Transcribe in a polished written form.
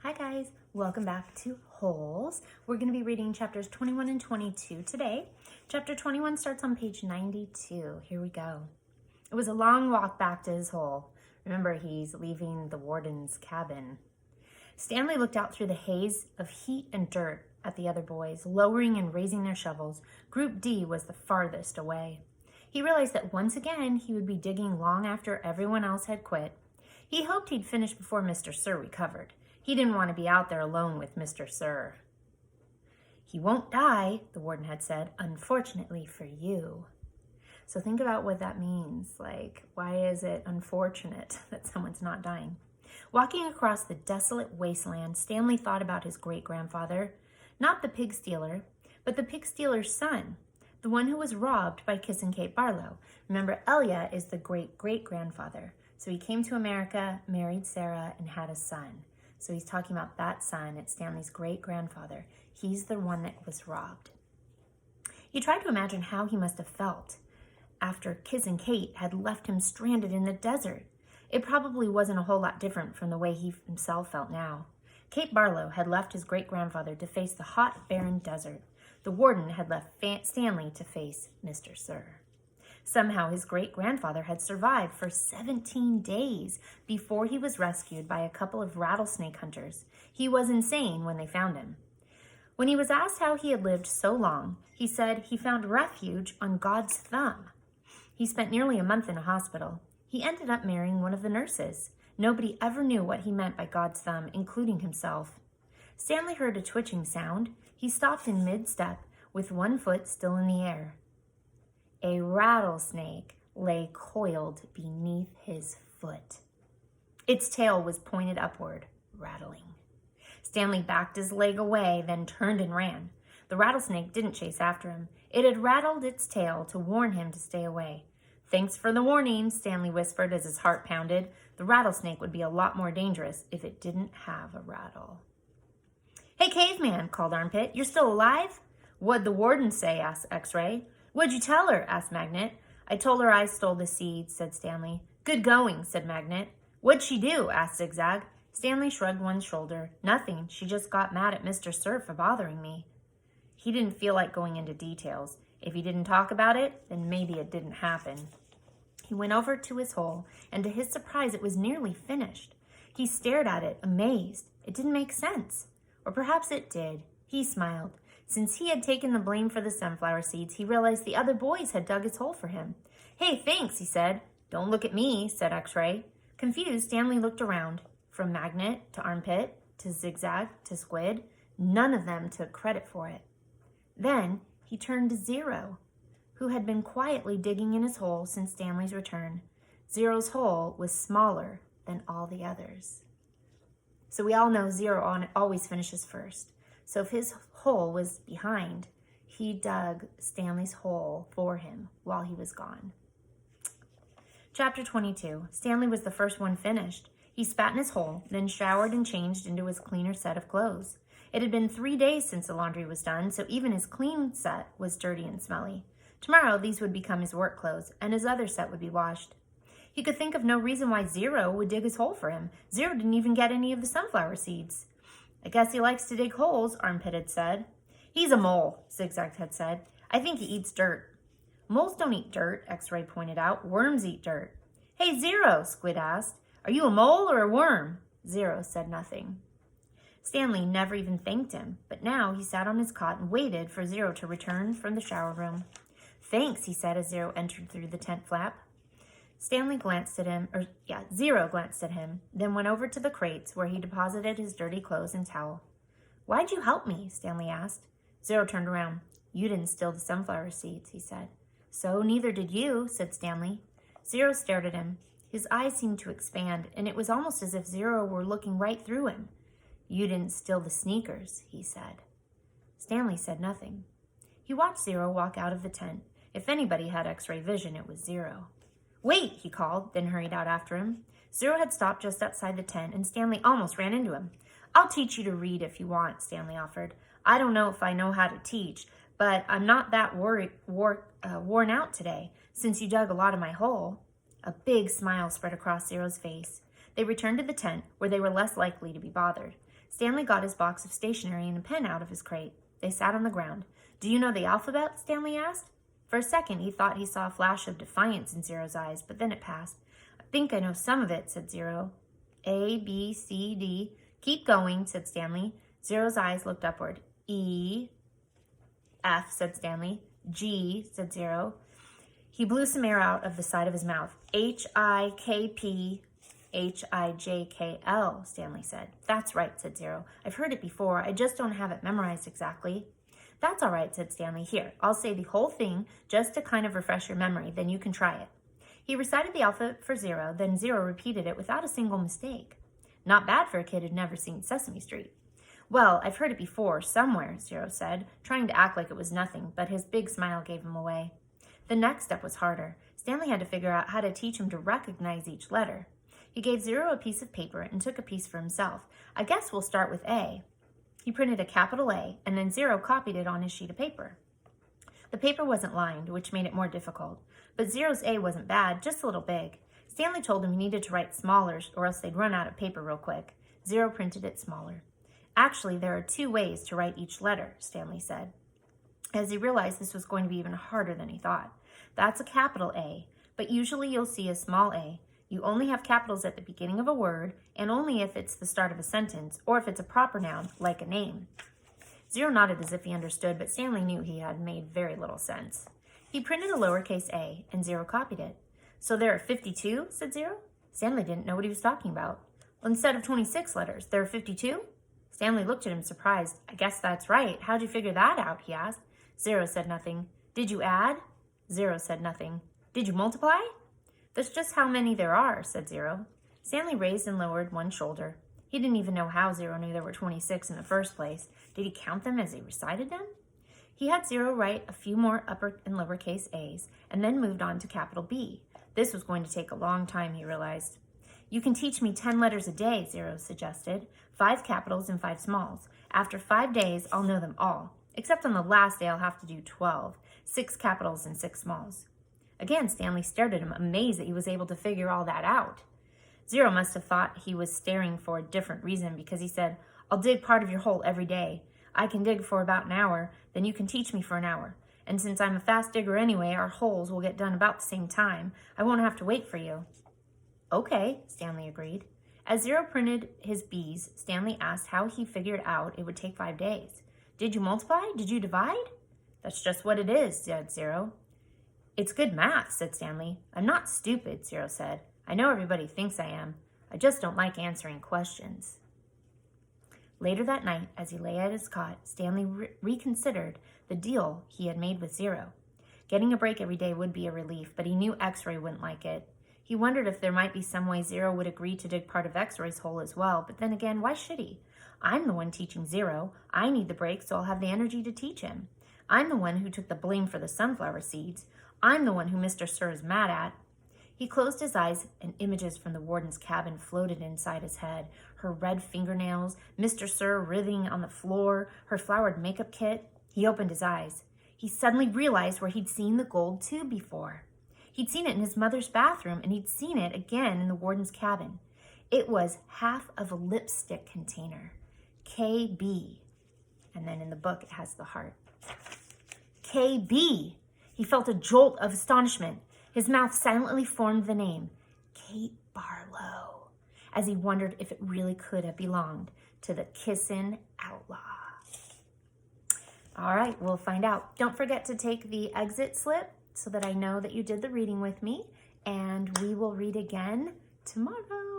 Hi guys, welcome back to Holes. We're going to be reading chapters 21 and 22 today. Chapter 21 starts on page 92. Here we go. It was a long walk back to his hole. Remember, he's leaving the warden's cabin. Stanley looked out through the haze of heat and dirt at the other boys, lowering and raising their shovels. Group D was the farthest away. He realized that once again he would be digging long after everyone else had quit. He hoped he'd finish before Mr. Sir recovered. He didn't want to be out there alone with Mr. Sir. "He won't die," the warden had said, "unfortunately for you." So think about what that means. Like, why is it unfortunate that someone's not dying? Walking across the desolate wasteland, Stanley thought about his great-grandfather. Not the pig stealer, but the pig stealer's son, the one who was robbed by Kissing Kate Barlow. Remember, Elia is the great-great-grandfather. So he came to America, married Sarah, and had a son. So he's talking about that son. It's Stanley's great-grandfather. He's the one that was robbed. He tried to imagine how he must have felt after Kissing Kate had left him stranded in the desert. It probably wasn't a whole lot different from the way he himself felt now. Kate Barlow had left his great-grandfather to face the hot, barren desert. The warden had left Stanley to face Mr. Sir. Somehow his great-grandfather had survived for 17 days before he was rescued by a couple of rattlesnake hunters. He was insane when they found him. When he was asked how he had lived so long, he said he found refuge on God's thumb. He spent nearly a month in a hospital. He ended up marrying one of the nurses. Nobody ever knew what he meant by God's thumb, including himself. Stanley heard a twitching sound. He stopped in mid-step with one foot still in the air. A rattlesnake lay coiled beneath his foot. Its tail was pointed upward, rattling. Stanley backed his leg away, then turned and ran. The rattlesnake didn't chase after him. It had rattled its tail to warn him to stay away. "Thanks for the warning," Stanley whispered as his heart pounded. The rattlesnake would be a lot more dangerous if it didn't have a rattle. "Hey, caveman," called Armpit. "You're still alive?" "What'd the warden say?" asked X-Ray. "What'd you tell her?" asked Magnet. "I told her I stole the seeds," said Stanley. "Good going," said Magnet. "What'd she do?" asked Zigzag. Stanley shrugged one shoulder. "Nothing. She just got mad at Mr. Sir for bothering me." He didn't feel like going into details. If he didn't talk about it, then maybe it didn't happen. He went over to his hole, and to his surprise, it was nearly finished. He stared at it, amazed. It didn't make sense. Or perhaps it did. He smiled. Since he had taken the blame for the sunflower seeds, he realized the other boys had dug his hole for him. "Hey, thanks," he said. "Don't look at me," said X-Ray. Confused, Stanley looked around. From Magnet to Armpit to Zigzag to Squid, none of them took credit for it. Then he turned to Zero, who had been quietly digging in his hole since Stanley's return. Zero's hole was smaller than all the others. So we all know Zero always finishes first. So if his hole was behind, he dug Stanley's hole for him while he was gone. Chapter 22. Stanley was the first one finished. He spat in his hole, then showered and changed into his cleaner set of clothes. It had been 3 days since the laundry was done, so even his clean set was dirty and smelly. Tomorrow, these would become his work clothes, and his other set would be washed. He could think of no reason why Zero would dig his hole for him. Zero didn't even get any of the sunflower seeds. "I guess he likes to dig holes," Armpit had said. "He's a mole," Zigzag had said. "I think he eats dirt." "Moles don't eat dirt," X-Ray pointed out. "Worms eat dirt." "Hey, Zero," Squid asked. "Are you a mole or a worm?" Zero said nothing. Stanley never even thanked him, but now he sat on his cot and waited for Zero to return from the shower room. "Thanks," he said as Zero entered through the tent flap. Zero glanced at him, then went over to the crates where he deposited his dirty clothes and towel. "Why'd you help me?" Stanley asked. Zero turned around. "You didn't steal the sunflower seeds," he said. "So neither did you," said Stanley. Zero stared at him. His eyes seemed to expand, and it was almost as if Zero were looking right through him. "You didn't steal the sneakers," he said. Stanley said nothing. He watched Zero walk out of the tent. If anybody had X-ray vision, it was Zero. "Wait," he called, then hurried out after him. Zero had stopped just outside the tent, and Stanley almost ran into him. "I'll teach you to read if you want," Stanley offered. "I don't know if I know how to teach, but I'm not that worn out today, since you dug a lot of my hole." A big smile spread across Zero's face. They returned to the tent, where they were less likely to be bothered. Stanley got his box of stationery and a pen out of his crate. They sat on the ground. "Do you know the alphabet?" Stanley asked. For a second, he thought he saw a flash of defiance in Zero's eyes, but then it passed. "I think I know some of it," said Zero. "A, B, C, D. "Keep going," said Stanley. Zero's eyes looked upward. "E, F," said Stanley. "G," said Zero. He blew some air out of the side of his mouth. "H-I-K-P, H-I-J-K-L, Stanley said. "That's right," said Zero. "I've heard it before. I just don't have it memorized exactly." "That's all right," said Stanley. "Here, I'll say the whole thing just to kind of refresh your memory, then you can try it." He recited the alphabet for Zero, then Zero repeated it without a single mistake. Not bad for a kid who'd never seen Sesame Street. "Well, I've heard it before, somewhere," Zero said, trying to act like it was nothing, but his big smile gave him away. The next step was harder. Stanley had to figure out how to teach him to recognize each letter. He gave Zero a piece of paper and took a piece for himself. "I guess we'll start with A." He printed a capital A, and then Zero copied it on his sheet of paper. The paper wasn't lined, which made it more difficult. But Zero's A wasn't bad, just a little big. Stanley told him he needed to write smaller, or else they'd run out of paper real quick. Zero printed it smaller. "Actually, there are 2 ways to write each letter," Stanley said, as he realized this was going to be even harder than he thought. "That's a capital A, but usually you'll see a small a. You only have capitals at the beginning of a word, and only if it's the start of a sentence, or if it's a proper noun, like a name." Zero nodded as if he understood, but Stanley knew he had made very little sense. He printed a lowercase a, and Zero copied it. "So there are 52, said Zero. Stanley didn't know what he was talking about. "Well, instead of 26 letters, there are 52? Stanley looked at him surprised. "I guess that's right. How'd you figure that out?" he asked. Zero said nothing. "Did you add?" Zero said nothing. "Did you multiply?" "That's just how many there are," said Zero. Stanley raised and lowered one shoulder. He didn't even know how Zero knew there were 26 in the first place. Did he count them as he recited them? He had Zero write a few more upper and lowercase a's, and then moved on to capital B. This was going to take a long time, he realized. "You can teach me 10 letters a day," Zero suggested. 5 capitals and 5 smalls. After 5 days, I'll know them all. Except on the last day, I'll have to do 12. 6 capitals and 6 smalls. Again, Stanley stared at him, amazed that he was able to figure all that out. Zero must have thought he was staring for a different reason, because he said, "I'll dig part of your hole every day. I can dig for about an hour, then you can teach me for an hour. And since I'm a fast digger anyway, our holes will get done about the same time. I won't have to wait for you." "Okay," Stanley agreed. As Zero printed his B's, Stanley asked how he figured out it would take 5 days. "Did you multiply? Did you divide?" "That's just what it is," said Zero. "It's good math," said Stanley. "I'm not stupid," Zero said. "I know everybody thinks I am. I just don't like answering questions." Later that night, as he lay at his cot, Stanley reconsidered the deal he had made with Zero. Getting a break every day would be a relief, but he knew X-Ray wouldn't like it. He wondered if there might be some way Zero would agree to dig part of X-Ray's hole as well, but then again, why should he? I'm the one teaching Zero. I need the break, so I'll have the energy to teach him. I'm the one who took the blame for the sunflower seeds. I'm the one who Mr. Sir is mad at. He closed his eyes, and images from the warden's cabin floated inside his head. Her red fingernails, Mr. Sir writhing on the floor, her flowered makeup kit. He opened his eyes. He suddenly realized where he'd seen the gold tube before. He'd seen it in his mother's bathroom, and he'd seen it again in the warden's cabin. It was half of a lipstick container. KB. And then in the book, it has the heart. KB. He felt a jolt of astonishment. His mouth silently formed the name, Kate Barlow, as he wondered if it really could have belonged to the Kissin' Outlaw. All right, we'll find out. Don't forget to take the exit slip so that I know that you did the reading with me, and we will read again tomorrow.